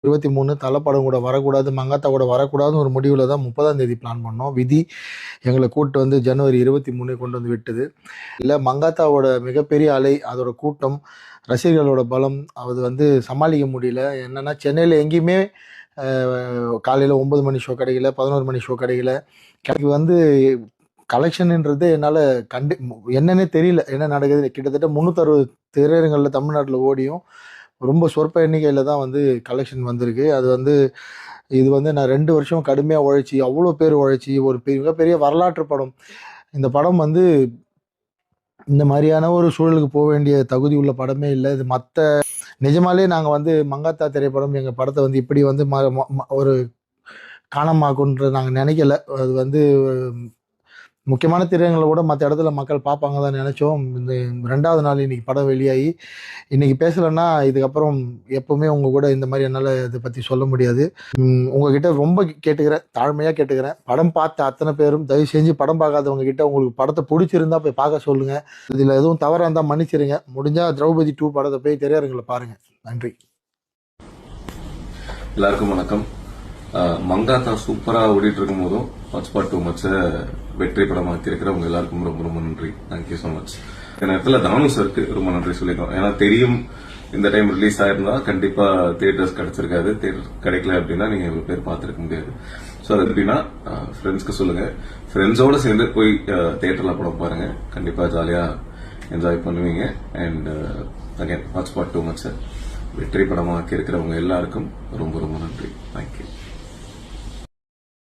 23 தலப்படம் கூட வரக்கூடாது, மங்காத்தா கூட வரக்கூடாதுன்னு ஒரு முடிவில் தான் 30ஆம் தேதி பிளான் பண்ணோம். விதி எங்களை கூப்பிட்டு வந்து ஜனவரி 23 கொண்டு வந்து விட்டது. இல்லை, மங்காத்தாவோட மிகப்பெரிய அலை, அதோட கூட்டம், ரசிகர்களோட பலம், அது வந்து சமாளிக்க முடியல. என்னன்னா, சென்னையில் எங்கேயுமே காலையில் 9 மணி ஷோ கிடைக்கல, 11 மணி ஷோ கிடைக்கல. எனக்கு வந்து கலெக்ஷன்ன்றது என்னால் என்னன்னே தெரியல, என்ன நடக்குது. கிட்டத்தட்ட 360 திரையரங்களில் தமிழ்நாட்டில் ஓடியும் ரொம்ப சொற்ப எண்ணிக்கையில் தான் வந்து கலெக்ஷன் வந்திருக்கு. அது வந்து இது வந்து நான் 2 வருஷம் கடுமையாக உழைச்சி, அவ்வளோ பேர் உழைச்சி, ஒரு மிகப்பெரிய வரலாற்று படம். இந்த படம் வந்து இந்த மாதிரியான ஒரு சூழலுக்கு போக வேண்டிய தகுதி உள்ள படமே இல்லை. இது நிஜமாலே நாங்கள் வந்து மங்காத்தா திரைப்படம் எங்கள் படத்தை வந்து இப்படி வந்து ஒரு காணமாக்குன்ற நாங்கள் நினைக்கல. அது வந்து முக்கியமான திரையரங்களை கூட மற்ற இடத்துல மக்கள் பார்ப்பாங்க தான் நினச்சோம். இந்த 2வது நாள் இன்னைக்கு படம் வெளியாகி இன்னைக்கு பேசலைன்னா இதுக்கப்புறம் எப்பவுமே உங்கள் கூட இந்த மாதிரி என்னால் இதை பற்றி சொல்ல முடியாது. உங்ககிட்ட ரொம்ப கேட்டுக்கிறேன், தாழ்மையாக கேட்டுக்கிறேன். படம் பார்த்த அத்தனை பேரும் தயவு செஞ்சு படம் பார்க்காதவங்க கிட்ட உங்களுக்கு படத்தை பிடிச்சிருந்தா போய் பார்க்க சொல்லுங்கள். இதில் எதுவும் தவறாக இருந்தால் மன்னிச்சிருங்க. முடிஞ்சால் திரௌபதி 2 படத்தை போய் திரையரங்களை பாருங்கள். நன்றி. எல்லாருக்கும் வணக்கம். மங்காத்தா சூப்பரா ஓடிட்டு இருக்கும் போதும் ஹாட்ஸ்பாட் 2 மச்ச வெற்றி படமாக்கி இருக்கிறவங்க எல்லாருக்கும் ரொம்ப ரொம்ப நன்றி. Thank you so much. இந்த நேரத்தில் தானு சருக்கு ரொம்ப நன்றி சொல்லிக்கிறோம். ஏன்னா தெரியும், இந்த டைம் ரிலீஸ் ஆயிருந்தா கண்டிப்பா தியேட்டர்ஸ் கிடைச்சிருக்காது. தியேட்டர் கிடைக்கல அப்படின்னா நீங்க இவ்வளவு பேர் பார்த்துருக்க முடியாது. ஸோ அது எப்படின்னா ஃப்ரெண்ட்ஸ்க்கு சொல்லுங்க, ஃப்ரெண்ட்ஸோட சேர்ந்து போய் தியேட்டர்ல படம் பாருங்க. கண்டிப்பா ஜாலியா என்ஜாய் பண்ணுவீங்க. அண்ட் அகைன் ஹாட்ஸ்பாட் 2 மச்ச வெற்றி படமாக்கி இருக்கிறவங்க எல்லாருக்கும் ரொம்ப ரொம்ப நன்றி. தேங்க்யூ.